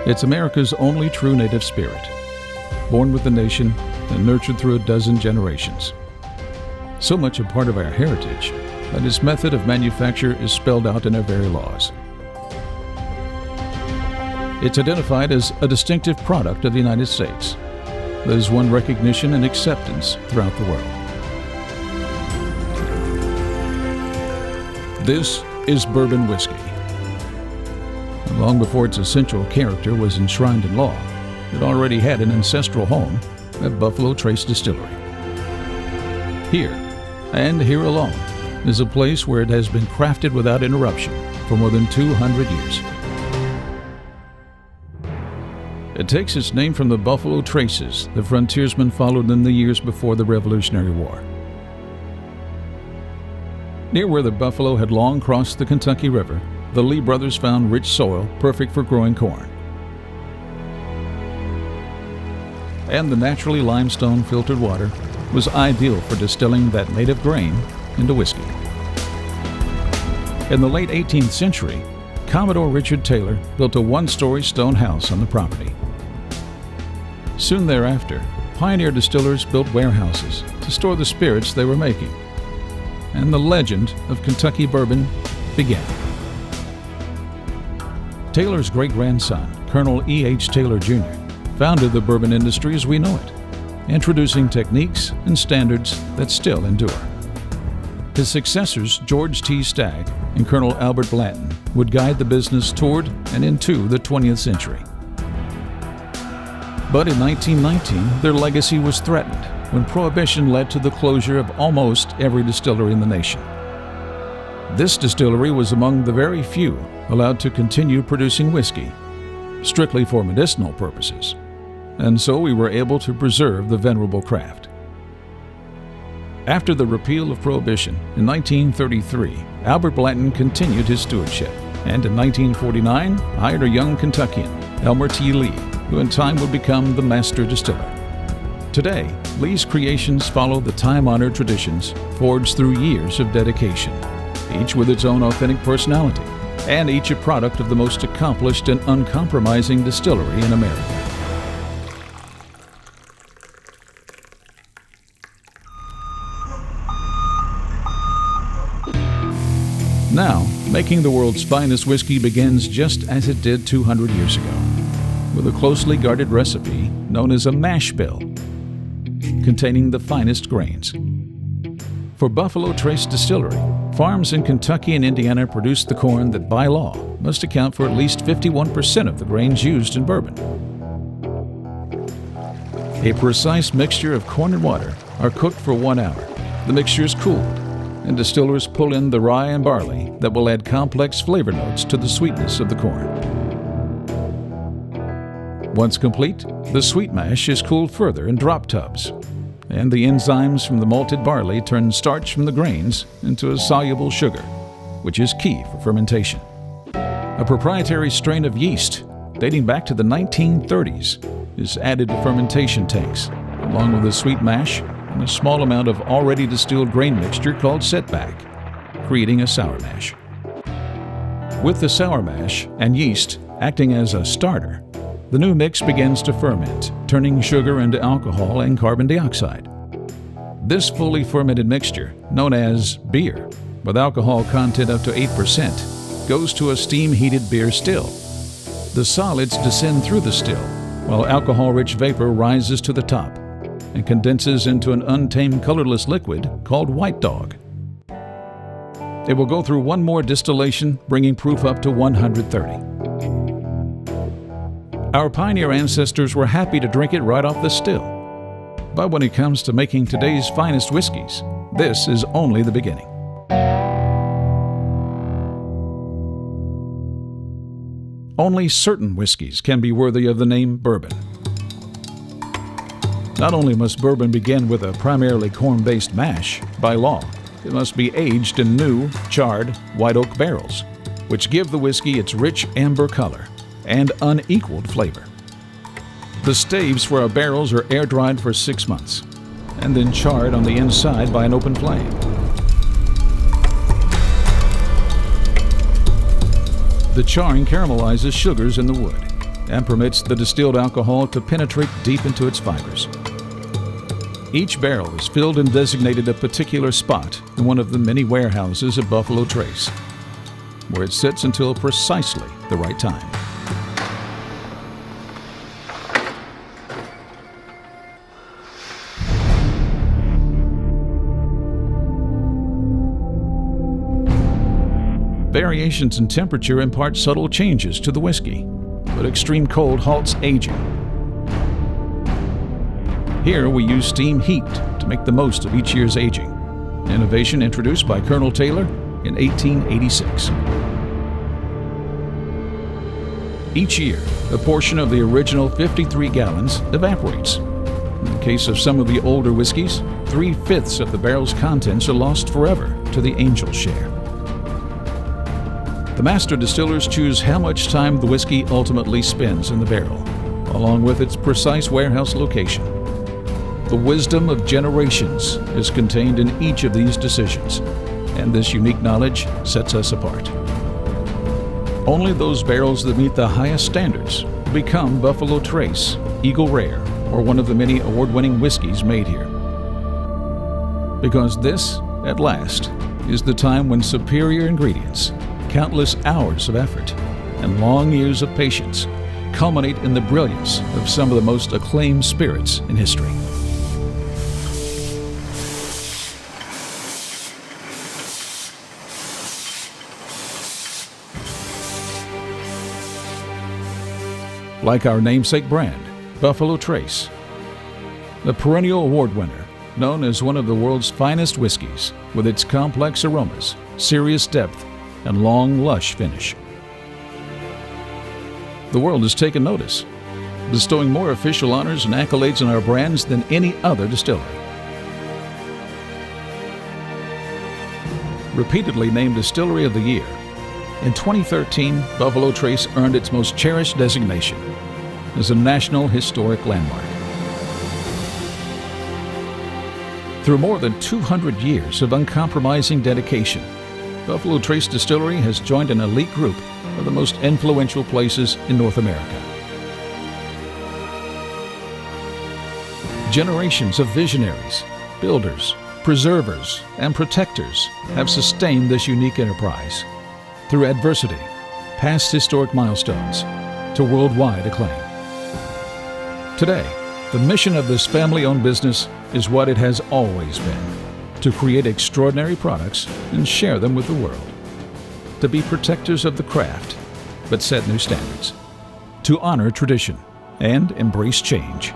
It's America's only true native spirit, born with the nation and nurtured through a dozen generations. So much a part of our heritage that its method of manufacture is spelled out in our very laws. It's identified as a distinctive product of the United States that has won recognition and acceptance throughout the world. This is bourbon whiskey. Long before its essential character was enshrined in law, it already had an ancestral home at Buffalo Trace Distillery. Here, and here alone, is a place where it has been crafted without interruption for more than 200 years. It takes its name from the Buffalo Traces the frontiersmen followed in the years before the Revolutionary War. Near where the buffalo had long crossed the Kentucky River, the Lee brothers found rich soil perfect for growing corn. And the naturally limestone filtered water was ideal for distilling that native grain into whiskey. In the late 18th century, Commodore Richard Taylor built a one-story stone house on the property. Soon thereafter, pioneer distillers built warehouses to store the spirits they were making, and the legend of Kentucky bourbon began. Taylor's great-grandson, Colonel E.H. Taylor Jr., founded the bourbon industry as we know it, introducing techniques and standards that still endure. His successors, George T. Stagg and Colonel Albert Blanton, would guide the business toward and into the 20th century. But in 1919, their legacy was threatened when Prohibition led to the closure of almost every distillery in the nation. This distillery was among the very few allowed to continue producing whiskey, strictly for medicinal purposes, and so we were able to preserve the venerable craft. After the repeal of Prohibition in 1933, Albert Blanton continued his stewardship, and in 1949 hired a young Kentuckian, Elmer T. Lee, who in time would become the master distiller. Today, Lee's creations follow the time-honored traditions forged through years of dedication, each with its own authentic personality, and each a product of the most accomplished and uncompromising distillery in America. Now, making the world's finest whiskey begins just as it did 200 years ago, with a closely guarded recipe known as a mash bill, containing the finest grains. For Buffalo Trace Distillery, farms in Kentucky and Indiana produce the corn that, by law, must account for at least 51% of the grains used in bourbon. A precise mixture of corn and water are cooked for 1 hour. The mixture is cooled, and distillers pull in the rye and barley that will add complex flavor notes to the sweetness of the corn. Once complete, the sweet mash is cooled further in drop tubs, and the enzymes from the malted barley turn starch from the grains into a soluble sugar, which is key for fermentation. A proprietary strain of yeast dating back to the 1930s is added to fermentation tanks, along with the sweet mash and a small amount of already distilled grain mixture called setback, creating a sour mash. With the sour mash and yeast acting as a starter, the new mix begins to ferment, turning sugar into alcohol and carbon dioxide. This fully fermented mixture, known as beer, with alcohol content up to 8%, goes to a steam-heated beer still. The solids descend through the still, while alcohol-rich vapor rises to the top and condenses into an untamed colorless liquid called White Dog. It will go through one more distillation, bringing proof up to 130. Our pioneer ancestors were happy to drink it right off the still. But when it comes to making today's finest whiskeys, this is only the beginning. Only certain whiskeys can be worthy of the name bourbon. Not only must bourbon begin with a primarily corn-based mash, by law, it must be aged in new, charred, white oak barrels, which give the whiskey its rich amber color and unequaled flavor. The staves for our barrels are air-dried for 6 months, and then charred on the inside by an open flame. The charring caramelizes sugars in the wood, and permits the distilled alcohol to penetrate deep into its fibers. Each barrel is filled and designated a particular spot in one of the many warehouses of Buffalo Trace, where it sits until precisely the right time. Variations in temperature impart subtle changes to the whiskey, but extreme cold halts aging. Here we use steam heat to make the most of each year's aging, an innovation introduced by Colonel Taylor in 1886. Each year, a portion of the original 53 gallons evaporates. In the case of some of the older whiskeys, 3/5 of the barrel's contents are lost forever to the angel share. The master distillers choose how much time the whiskey ultimately spends in the barrel, along with its precise warehouse location. The wisdom of generations is contained in each of these decisions, and this unique knowledge sets us apart. Only those barrels that meet the highest standards become Buffalo Trace, Eagle Rare, or one of the many award-winning whiskeys made here. Because this, at last, is the time when superior ingredients, countless hours of effort, and long years of patience culminate in the brilliance of some of the most acclaimed spirits in history. Like our namesake brand, Buffalo Trace, the perennial award winner, known as one of the world's finest whiskeys, with its complex aromas, serious depth, and long, lush finish. The world has taken notice, bestowing more official honors and accolades on our brands than any other distillery. Repeatedly named Distillery of the Year, in 2013, Buffalo Trace earned its most cherished designation as a National Historic Landmark. Through more than 200 years of uncompromising dedication, Buffalo Trace Distillery has joined an elite group of the most influential places in North America. Generations of visionaries, builders, preservers, and protectors have sustained this unique enterprise through adversity, past historic milestones, to worldwide acclaim. Today, the mission of this family-owned business is what it has always been: to create extraordinary products and share them with the world, to be protectors of the craft, but set new standards, to honor tradition and embrace change.